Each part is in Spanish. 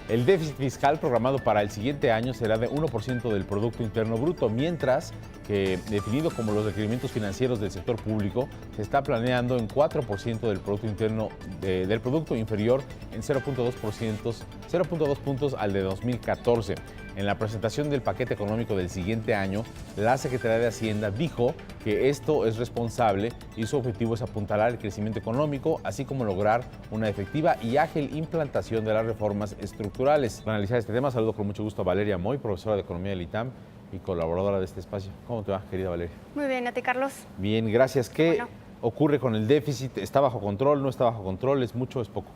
El déficit fiscal programado para el siguiente año será de 1% del Producto Interno Bruto, mientras que, definido como los requerimientos financieros del sector público, se está planeando en 4% del Producto Interno del Producto, inferior en 0.2 puntos al de 2014. En la presentación del paquete económico del siguiente año, la Secretaría de Hacienda dijo que esto es responsable y su objetivo es apuntalar el crecimiento económico, así como lograr una efectiva y ágil implantación de las reformas estructurales. Para analizar este tema, saludo con mucho gusto a Valeria Moy, profesora de Economía del ITAM y colaboradora de este espacio. ¿Cómo te va, querida Valeria? Muy bien, ¿a ti, Carlos? Bien, gracias. ¿Qué ocurre con el déficit? ¿Está bajo control? ¿No está bajo control? ¿Es mucho o es poco?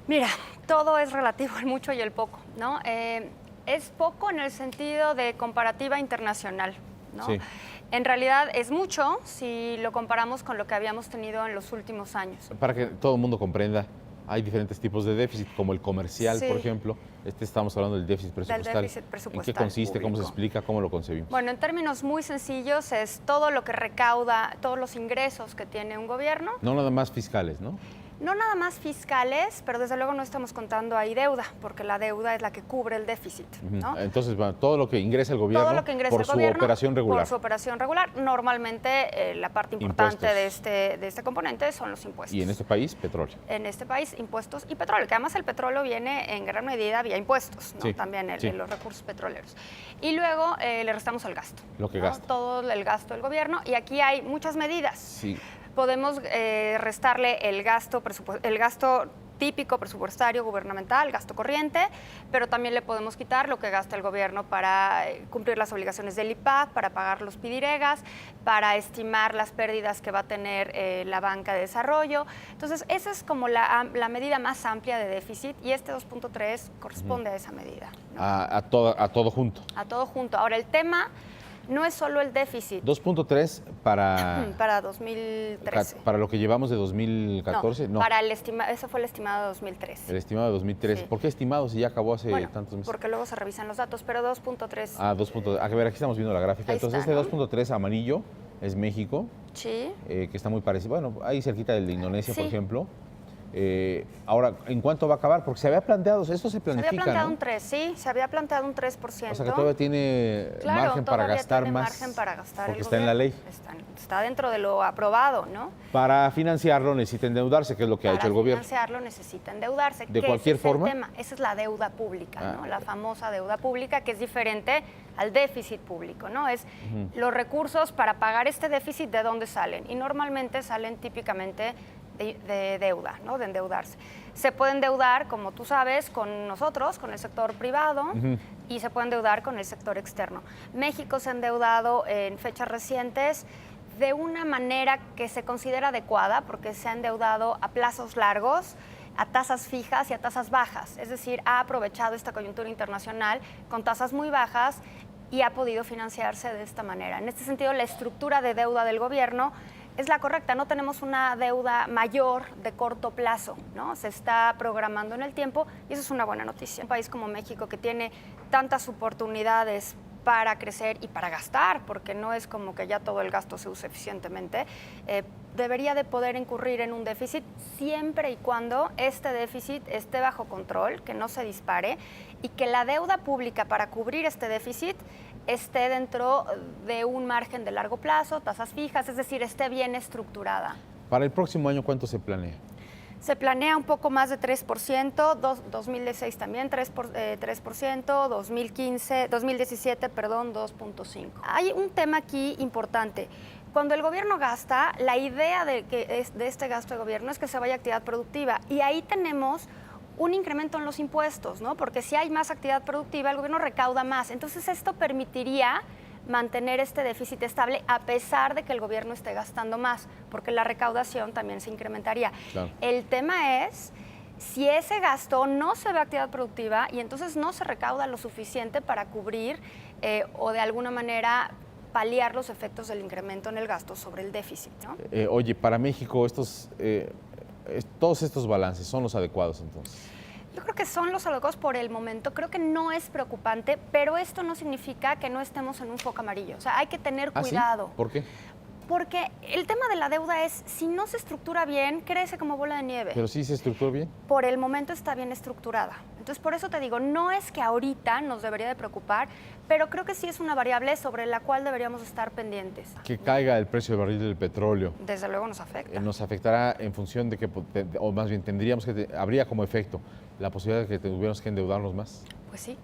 Mira, todo es relativo, el mucho y el poco, ¿no? Es poco en el sentido de comparativa internacional, ¿no? Sí. En realidad es mucho si lo comparamos con lo que habíamos tenido en los últimos años. Para que todo el mundo comprenda, hay diferentes tipos de déficit, como el comercial, Sí. por ejemplo. Estamos hablando del déficit presupuestal. déficit presupuestal ¿En qué consiste? ¿Cómo se público. explica? ¿Cómo lo concebimos? Bueno, en términos muy sencillos es todo lo que recauda, todos los ingresos que tiene un gobierno. No nada más fiscales, ¿no? No nada más fiscales, pero desde luego no estamos contando ahí deuda, porque la deuda es la que cubre el déficit, ¿no? Entonces, bueno, todo lo que ingresa el gobierno Todo lo que ingresa por el su gobierno operación regular. Por su operación regular. Normalmente la parte importante Impuestos. de este componente son los impuestos. Y en este país, petróleo. En este país, impuestos y petróleo, que además el petróleo viene en gran medida vía impuestos, ¿no? Sí, También sí. los recursos petroleros. Y luego le restamos el gasto. Lo que ¿no? gasta. Todo el gasto del gobierno. Y aquí hay muchas medidas. Sí. Podemos restarle el gasto típico presupuestario gubernamental, gasto corriente, pero también le podemos quitar lo que gasta el gobierno para cumplir las obligaciones del IPAB, para pagar los PIDIREGAS, para estimar las pérdidas que va a tener la banca de desarrollo. Entonces, esa es como la medida más amplia de déficit y este 2.3 corresponde a esa medida, ¿no? A todo junto. A todo junto. Ahora, el tema no es solo el déficit. 2.3 Para 2013. para lo que llevamos de 2014, no. Para ese fue el estimado de 2013. El estimado de 2013. Sí. ¿Por qué estimado si ya acabó hace tantos meses? Porque luego se revisan los datos, pero 2.3. A ver, aquí estamos viendo la gráfica. Ahí Entonces, está, este ¿no? 2.3 amarillo es México, Sí. que está muy parecido. Bueno, ahí cerquita del de Indonesia, por Sí. ejemplo. Ahora, ¿en cuánto va a acabar? Porque se había planteado, esto se Se planifica, había planteado ¿no? un 3, sí, se había planteado un 3%. O sea, que todavía tiene Claro, margen para todavía gastar tiene más. margen para gastar porque el está en la ley. gobierno. Está dentro de lo aprobado, ¿no? Para financiarlo necesita endeudarse, que es lo que ha hecho el gobierno. Para financiarlo necesita endeudarse. ¿De que cualquier ese es el forma? tema. Esa es la deuda pública, ¿no? Ah. La famosa deuda pública, que es diferente al déficit público, ¿no? Es los recursos para pagar este déficit, ¿de dónde salen? Y normalmente salen típicamente de deuda, ¿no? De endeudarse. Se puede endeudar, como tú sabes, con nosotros, con el sector privado, y se puede endeudar con el sector externo. México se ha endeudado en fechas recientes de una manera que se considera adecuada, porque se ha endeudado a plazos largos, a tasas fijas y a tasas bajas. Es decir, ha aprovechado esta coyuntura internacional con tasas muy bajas y ha podido financiarse de esta manera. En este sentido, la estructura de deuda del gobierno es la correcta. No tenemos una deuda mayor de corto plazo, ¿no? Se está programando en el tiempo y eso es una buena noticia. Un país como México, que tiene tantas oportunidades para crecer y para gastar, porque no es como que ya todo el gasto se use eficientemente, debería de poder incurrir en un déficit siempre y cuando este déficit esté bajo control, que no se dispare y que la deuda pública para cubrir este déficit esté dentro de un margen de largo plazo, tasas fijas, es decir, esté bien estructurada. Para el próximo año, ¿cuánto se planea? Se planea un poco más de 3%, 2016 también 3%, 2017, perdón, 2.5%. Hay un tema aquí importante. Cuando el gobierno gasta, la idea de este gasto de gobierno es que se vaya a actividad productiva y ahí tenemos un incremento en los impuestos, ¿no? Porque si hay más actividad productiva, el gobierno recauda más. Entonces, esto permitiría mantener este déficit estable a pesar de que el gobierno esté gastando más, porque la recaudación también se incrementaría. Claro. El tema es si ese gasto no se ve actividad productiva y entonces no se recauda lo suficiente para cubrir o de alguna manera paliar los efectos del incremento en el gasto sobre el déficit, ¿no? Oye, para México todos estos balances son los adecuados entonces. Yo creo que son los adecuados por el momento. Creo que no es preocupante, pero esto no significa que no estemos en un foco amarillo. O sea, hay que tener cuidado. ¿Sí? ¿Por qué? Porque el tema de la deuda es, si no se estructura bien, crece como bola de nieve. Pero sí se estructuró bien. Por el momento está bien estructurada. Entonces, por eso te digo, no es que ahorita nos debería de preocupar, pero creo que sí es una variable sobre la cual deberíamos estar pendientes. Que caiga el precio del barril del petróleo. Desde luego nos afecta. Nos afectará en función de que, o más bien habría como efecto la posibilidad de que tuviéramos que endeudarnos más. Pues sí.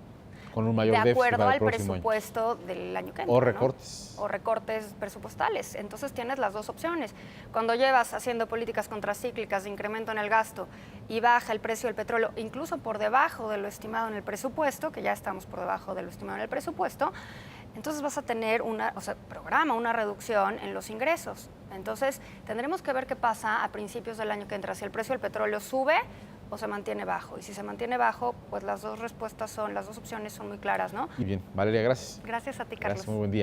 Con un mayor de déficit acuerdo para al el próximo presupuesto del año que entra. O recortes. ¿No? O recortes presupuestales. Entonces tienes las dos opciones. Cuando llevas haciendo políticas contracíclicas de incremento en el gasto y baja el precio del petróleo, incluso por debajo de lo estimado en el presupuesto, que ya estamos por debajo de lo estimado en el presupuesto, entonces vas a tener programa una reducción en los ingresos. Entonces tendremos que ver qué pasa a principios del año que entra. Si el precio del petróleo sube o se mantiene bajo. Y si se mantiene bajo, pues las dos opciones son muy claras, ¿no? Y bien, Valeria, gracias. Gracias a ti, Carlos. Gracias, muy buen día.